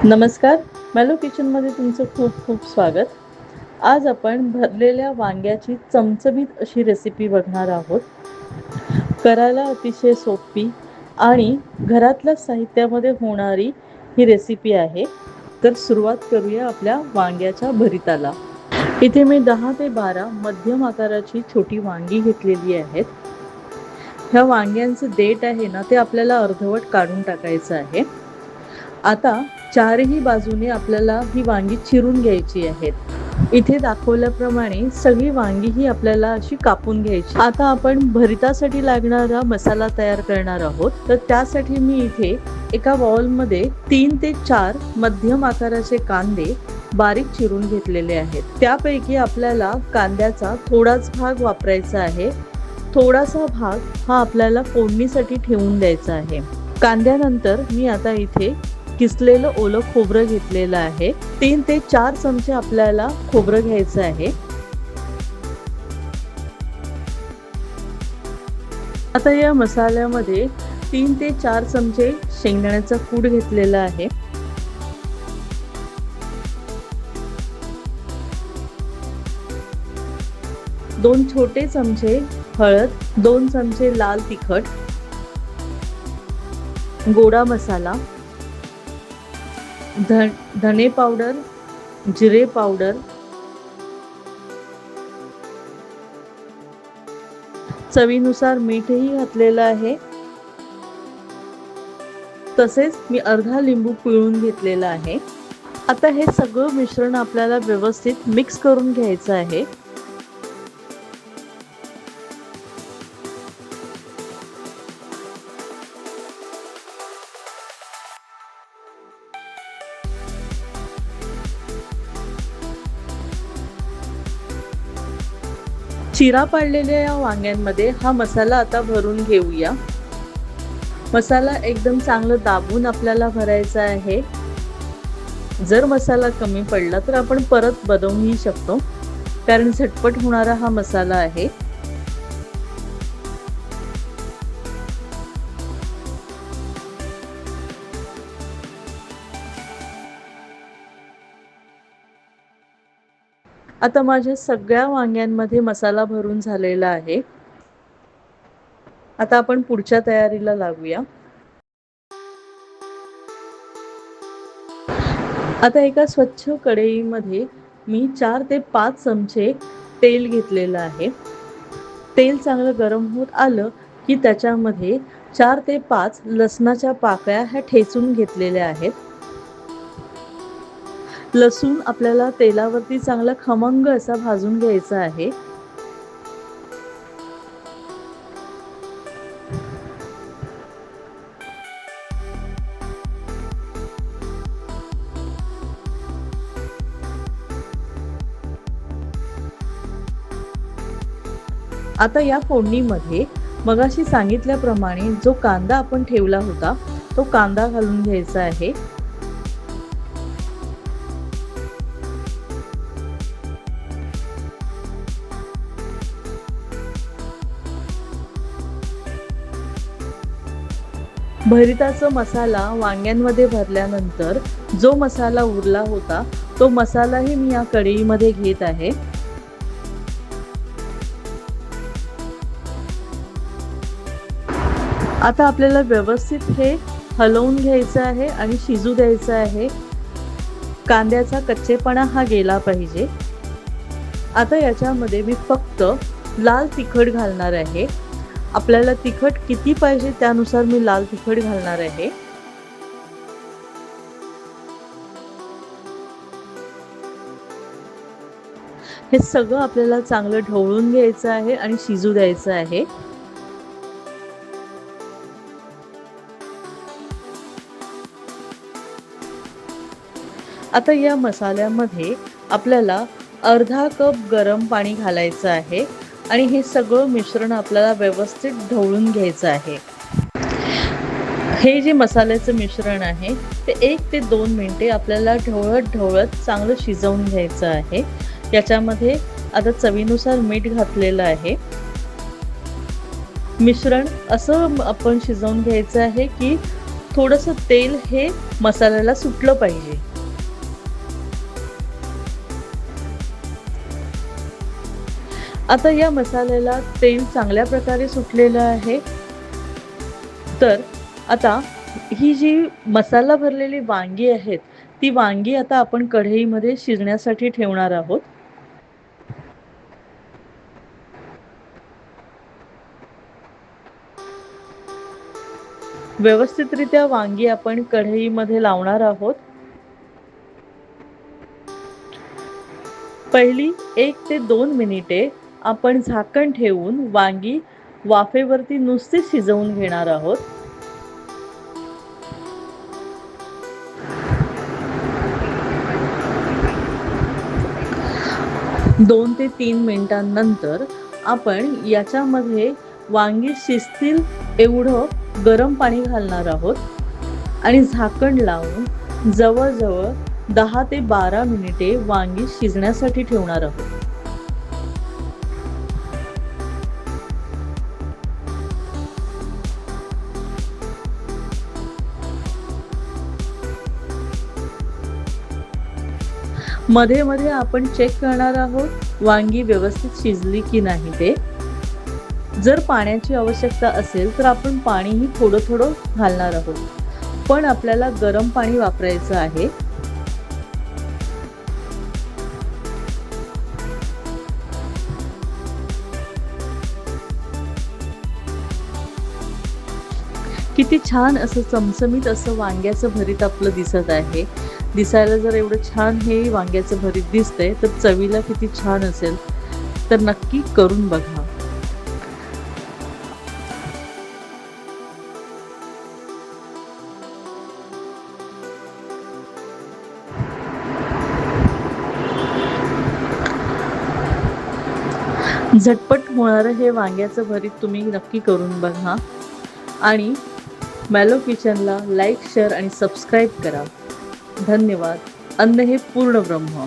नमस्कार, मॅलो किचनमध्ये तुमचं खूप खूप स्वागत. आज आपण भरलेल्या वांग्याची चमचमीत अशी रेसिपी बघणार आहोत. करायला अतिशय सोपी आणि घरातल्या साहित्यामध्ये होणारी ही रेसिपी आहे. तर सुरुवात करूया आपल्या वांग्याच्या भरिताला. इथे मी 10 ते 12 मध्यम आकाराची छोटी वांगी घेतलेली आहेत. ह्या वांग्यांचं देठ आहे ना, ते आपल्याला अर्धवट काढून टाकायचं आहे. आता चारही बाजूने आपल्याला ही वांगी चिरून घ्यायची आहेत. इथे दाखवल्याप्रमाणे सगळी वांगी ही आपल्याला अशी कापून घ्यायची. आता आपण भरितासाठी लागणारा मसाला तयार करणार आहोत. तर त्यासाठी मी इथे एका बाउलमध्ये 3 ते 4 मध्यम आकाराचे कांदे बारीक चिरून घेतलेले आहेत. त्यापैकी आपल्याला कांद्याचा थोडाच भाग वापरायचा आहे. थोडासा भाग हा आपल्याला फोडणीसाठी ठेवून द्यायचा आहे. कांद्यानंतर मी आता इथे किसलेलं ओलं खोबरं घेतलेलं आहे. 3 ते 4 चमचे आपल्याला खोबरं घ्यायचं आहे. आता या मसाल्यामध्ये 3 ते 4 चमचे शेंगदाण्याचा कूट घेतलेला आहे. दोन छोटे चमचे हळद, 2 चमचे लाल तिखट, गोडा मसाला, धने पावडर, जिरे पावडर, चवीनुसार मीठही घातलेलं आहे. तसेच मी अर्धा लिंबू पिळून घेतलेला आहे. आता हे सगळं मिश्रण आपल्याला व्यवस्थित मिक्स करून घ्यायचं आहे. चिरा पाडलेल्या या वांग्यांमध्ये हा मसाला आता भरून घेऊया. मसाला एकदम चांगलं दाबून आपल्याला भरायचा आहे. जर मसाला कमी पडला तर आपण परत बनवूही शकतो, कारण झटपट होणारा हा मसाला आहे. आता माझ्या सगळ्या वांग्यांमध्ये मसाला भरून झालेला आहे. आता आपण पुढच्या तयारीला लागूया. आता एका स्वच्छ कढईमध्ये मी 4 ते 5 चमचे तेल घेतलेलं आहे. तेल चांगलं गरम होत आलं की त्याच्यामध्ये 4 ते 5 लसणाच्या पाकळ्या ह्या ठेचून घेतलेल्या आहेत. लसूण आपल्याला तेलावरती चांगला खमंग असा भाजून घ्यायचा आहे. आता या फोडणीमध्ये मगाशी सांगितल्याप्रमाणे जो कांदा आपण ठेवला होता तो कांदा घालून घ्यायचा आहे. भरिताचा मसाला वांग्यांमध्ये भरल्यानंतर जो मसाला उरला होता तो मसालाही मी या कढईमध्ये घेत आहे. आता आपल्याला व्यवस्थित हे हलवून घ्यायचं आहे आणि शिजू द्यायचं आहे. कांद्याचा कच्चेपणा हा गेला पाहिजे. आता याच्यामध्ये मी फक्त लाल तिखट घालणार आहे. आपल्याला तिखट किती पाहिजे त्यानुसार मी लाल तिखट घालणार आहे. हे सगळं आपल्याला चांगलं ढवळून घ्यायचं आहे आणि शिजू द्यायचं आहे. आता या मसाल्यामध्ये आपल्याला अर्धा कप गरम पाणी घालायचं आहे आणि हे सगळं मिश्रण आपल्याला व्यवस्थित ढवळून घ्यायचं आहे. हे जे मसाल्याचं मिश्रण आहे ते 1 ते 2 मिनिटे आपल्याला ढवळत चांगलं शिजवून घ्यायचं आहे. याच्यामध्ये आता चवीनुसार मीठ घातलेलं आहे. मिश्रण असं आपण शिजवून घ्यायचं आहे की थोडंसं तेल हे मसाल्याला सुटलं पाहिजे. आता या मसाल्याला तेल चांगल्या प्रकारे सुटलेलं आहे. तर आता ही जी मसाला भरलेली वांगी आहेत, ती वांगी आता आपण कढईमध्ये शिजण्यासाठी ठेवणार आहोत. व्यवस्थितरित्या वांगी आपण कढईमध्ये लावणार आहोत. पहिली 1 ते 2 मिनिटे आपण झाकण ठेवून वांगी वाफेवरती नुसतीच शिजवून घेणार आहोत. 2 ते 3 मिनिटांनंतर आपण याच्यामध्ये वांगी शिजतील एवढं गरम पाणी घालणार आहोत आणि झाकण लावून जवळजवळ 10 ते 12 मिनिटे वांगी शिजण्यासाठी ठेवणार आहोत. मध्ये मध्ये आपण चेक करणार आहोत वांगी व्यवस्थित शिजली की नाही ते. जर पाण्याची आवश्यकता असेल तर आपण पाणीही थोडं थोडं घालणार आहोत, पण आपल्याला गरम पाणी वापरायचं आहे. किती छान असं चमचमीत असं वांग्याचं भरीत आपलं दिसत आहे. दिसायला जर एवढं छान हे वांग्याचं भरीत दिसतंय तर चवीला किती छान असेल. तर नक्की करून बघा. झटपट होणारं हे वांग्याचं भरीत तुम्ही नक्की करून बघा आणि मॅलो किचनला लाईक, शेअर आणि सबस्क्राईब करा. धन्यवाद. अन्न हे पूर्ण ब्रह्म.